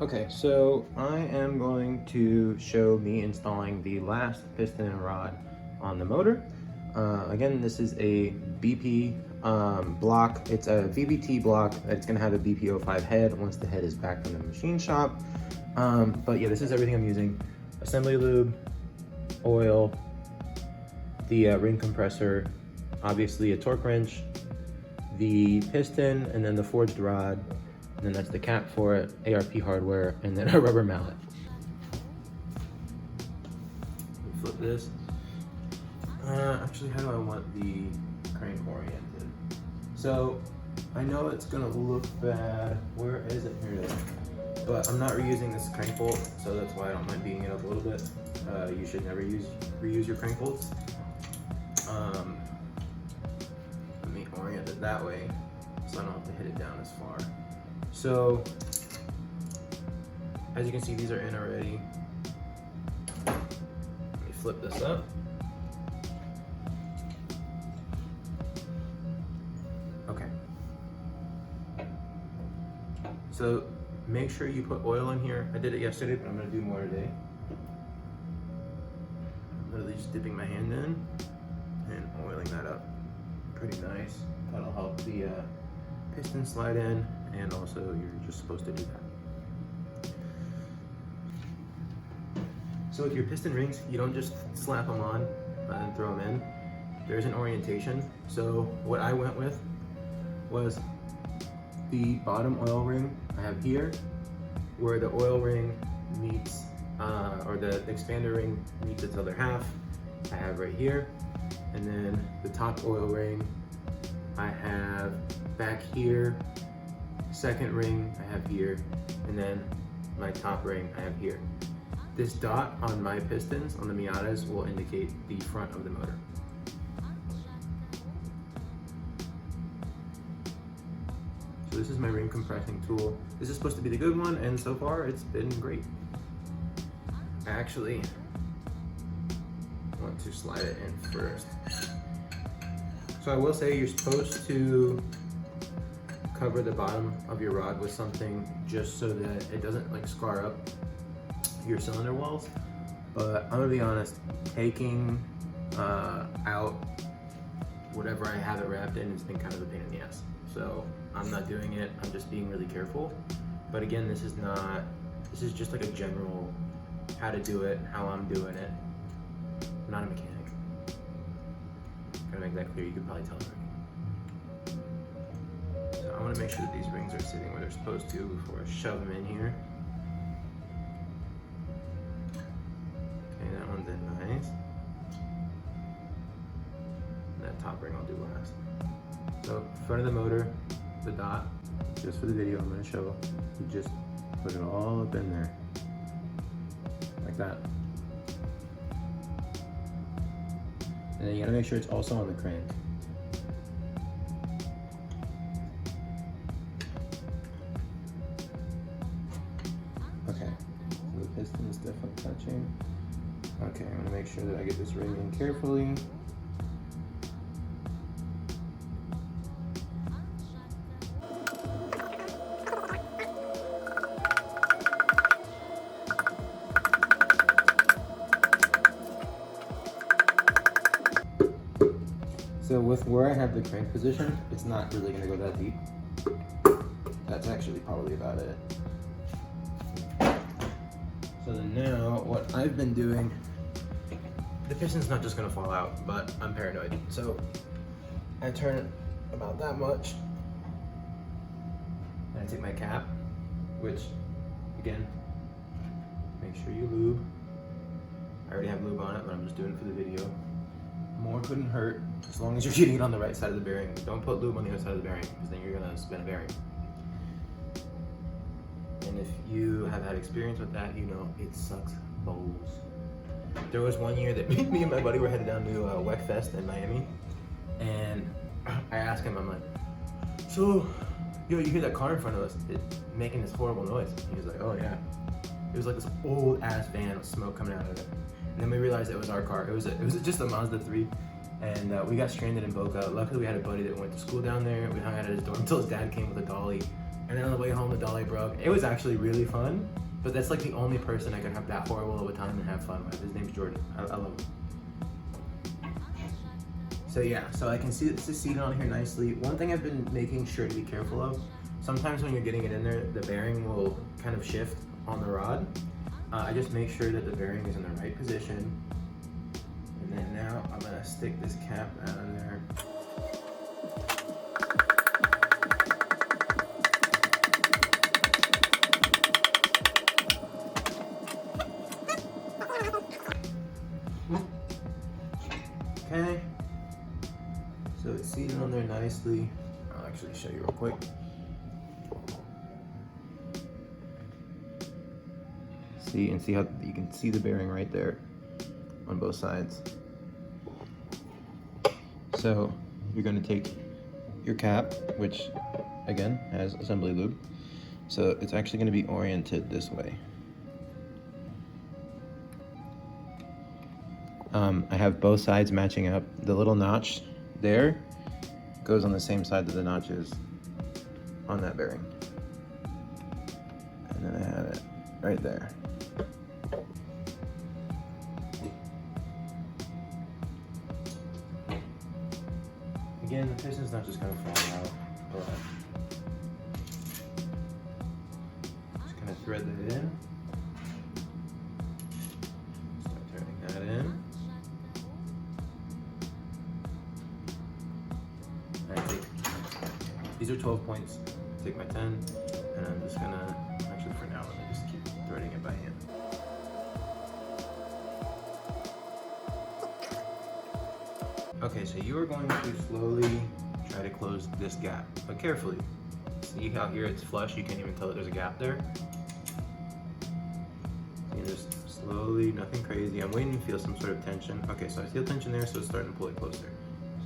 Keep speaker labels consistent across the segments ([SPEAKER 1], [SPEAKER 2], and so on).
[SPEAKER 1] Okay, so I am going to show me installing the last piston and rod on the motor. Again, this is a BP block. It's a VBT block. It's gonna have a BP05 head once the head is back from the machine shop. But yeah, this is everything I'm using. Assembly lube, oil, the ring compressor, obviously a torque wrench, the piston, and then the forged rod. And then that's the cap for it, ARP hardware, and then a rubber mallet. Flip this. Actually, how do I want the crank oriented? So, I know it's gonna look bad. Where is it? Here it is. But I'm not reusing this crank bolt, so that's why I don't mind beating it up a little bit. You should never reuse your crank bolts. Let me orient it that way, so I don't have to hit it down as far. So, as you can see, these are in already. Let me flip this up. Okay. So, make sure you put oil in here. I did it yesterday, but I'm gonna do more today. I'm literally just dipping my hand in and oiling that up. Pretty nice. That'll help the piston slide in, and also you're just supposed to do that. So with your piston rings, you don't just slap them on and throw them in. There's an orientation. So what I went with was the bottom oil ring I have here, where the oil ring meets, or the expander ring meets its other half, I have right here. And then the top oil ring I have back here, second ring I have here, and then my top ring I have here. This dot on my pistons, on the Miatas, will indicate the front of the motor. So this is my ring compressing tool. This is supposed to be the good one, and so far it's been great. I actually want to slide it in first. So I will say you're supposed to cover the bottom of your rod with something just so that it doesn't like scar up your cylinder walls. But I'm gonna be honest, taking out whatever I have it wrapped in has been kind of a pain in the ass. So I'm not doing it, I'm just being really careful. But again, this is just like a general how to do it, how I'm doing it. I'm not a mechanic. Gotta make that clear, you can probably tell already. So I wanna make sure that these rings are sitting where they're supposed to before I shove them in here. Okay, that one's in nice. And that top ring I'll do last. So front of the motor, the dot, just for the video I'm gonna show, you just put it all up in there, like that. And then you gotta make sure it's also on the crank. Okay, so the piston is definitely touching. Okay, I'm gonna make sure that I get this ring in carefully. So with where I have the crank position, it's not really gonna go that deep. That's actually probably about it. So then now, what I've been doing, the piston's not just gonna fall out, but I'm paranoid. So I turn it about that much, and I take my cap, which, again, make sure you lube. I already have lube on it, but I'm just doing it for the video. More couldn't hurt, as long as you're getting it on the right side of the bearing. Don't put lube on the other side of the bearing, because then you're gonna spin a bearing. And if you have had experience with that, you know it sucks balls. There was one year that me and my buddy were headed down to Weckfest in Miami, and I asked him, I'm like, so, yo, you hear that car in front of us making this horrible noise? He was like, oh yeah. It was like this old ass van with smoke coming out of it. And then we realized it was our car. It was just a Mazda 3, and we got stranded in Boca. Luckily, we had a buddy that went to school down there. We hung out at his dorm until his dad came with a dolly, And then on the way home, the dolly broke. It was actually really fun, but that's like the only person I could have that horrible of a time and have fun with. His name's Jordan. I love him. So yeah, so I can see this is seated on here nicely. One thing I've been making sure to be careful of, sometimes when you're getting it in there, the bearing will kind of shift on the rod. I just make sure that the bearing is in the right position. And then now I'm gonna stick this cap out of there. Okay. So it's seated on there nicely. I'll actually show you real quick. See how you can see the bearing right there on both sides. So you're going to take your cap, which again has assembly lube. So it's actually going to be oriented this way. I have both sides matching up. The little notch there goes on the same side that the notch is on that bearing. And then I have it right there. Again, the piston's not just gonna fall out, but just gonna thread that in. Start turning that in. These are 12 points. Take my 10, and I'm just gonna, actually for now, let me just keep threading it by hand. Okay, so you are going to slowly try to close this gap, but carefully. See how here it's flush, you can't even tell that there's a gap there. So you just slowly, nothing crazy. I'm waiting to feel some sort of tension. Okay, so I feel tension there, so it's starting to pull it closer.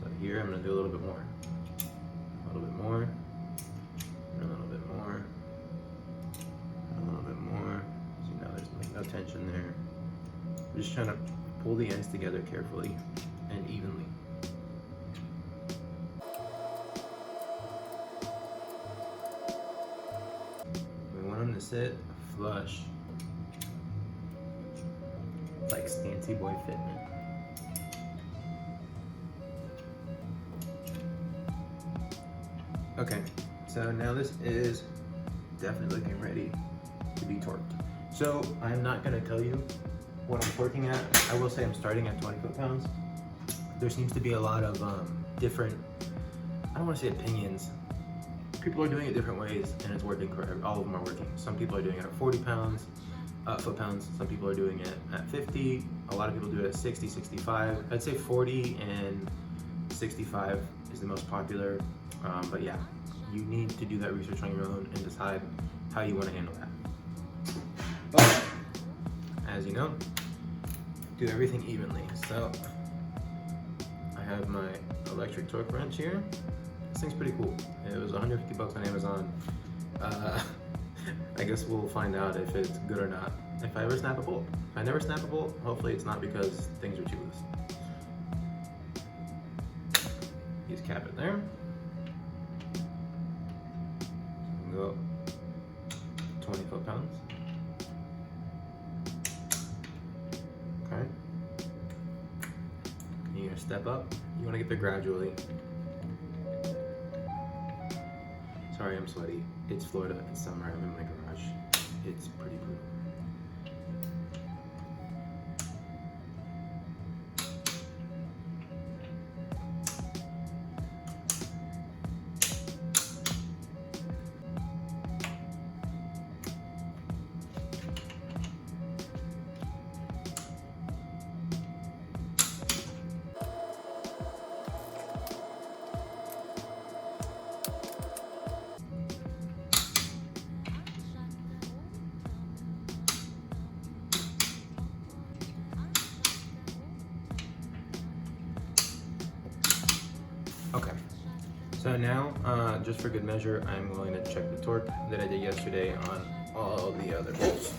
[SPEAKER 1] So here, I'm gonna do a little bit more. A little bit more, and a little bit more, and a little bit more. See, now there's like no tension there. I'm just trying to pull the ends together carefully and evenly. We want them to sit flush, like Stancy Boy Fitment. Okay, so now this is definitely looking ready to be torqued. So I'm not gonna tell you what I'm torquing at. I will say I'm starting at 20 foot-pounds. There seems to be a lot of different, I don't wanna say opinions. People are doing it different ways and it's working correct. All of them are working. Some people are doing it at 40 pounds, foot-pounds. Some people are doing it at 50. A lot of people do it at 60, 65. I'd say 40 and 65 is the most popular. But yeah, you need to do that research on your own and decide how you want to handle that. But as you know, do everything evenly. So I have my electric torque wrench here. This thing's pretty cool. It was 150 bucks on Amazon. I guess we'll find out if it's good or not. If I ever snap a bolt. If I never snap a bolt, hopefully it's not because things are too loose. Just cap it there. Go 20 foot-pounds. Okay. You're gonna step up. You wanna get there gradually. Sorry, I'm sweaty. It's Florida, it's summer, I'm in my garage. It's pretty brutal. Okay, so now, just for good measure, I'm going to check the torque that I did yesterday on all the other bolts.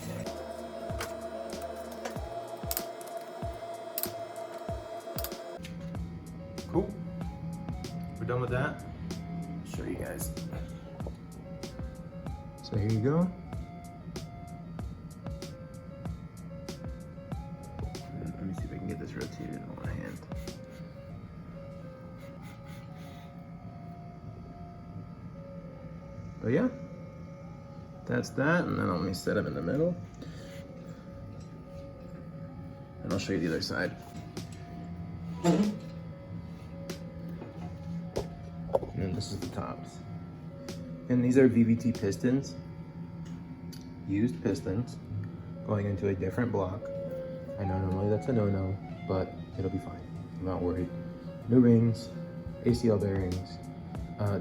[SPEAKER 1] Cool. We're done with that. I'll show you guys. So here you go. Let me see if I can get this rotated on one hand. But yeah, that's that. And then let me set them in the middle. And I'll show you the other side. And then this is the tops. And these are VVT pistons, used pistons, going into a different block. I know normally that's a no-no, but it'll be fine. I'm not worried. New rings, ACL bearings.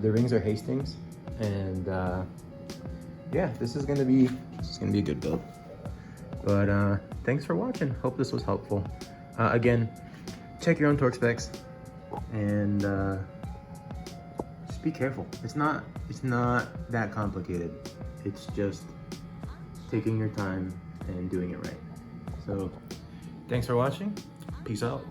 [SPEAKER 1] The rings are Hastings, and yeah, this is gonna be a good build. But thanks for watching. Hope this was helpful. Again, check your own torque specs, and just be careful. It's not that complicated. It's just taking your time and doing it right. So thanks for watching. Peace out.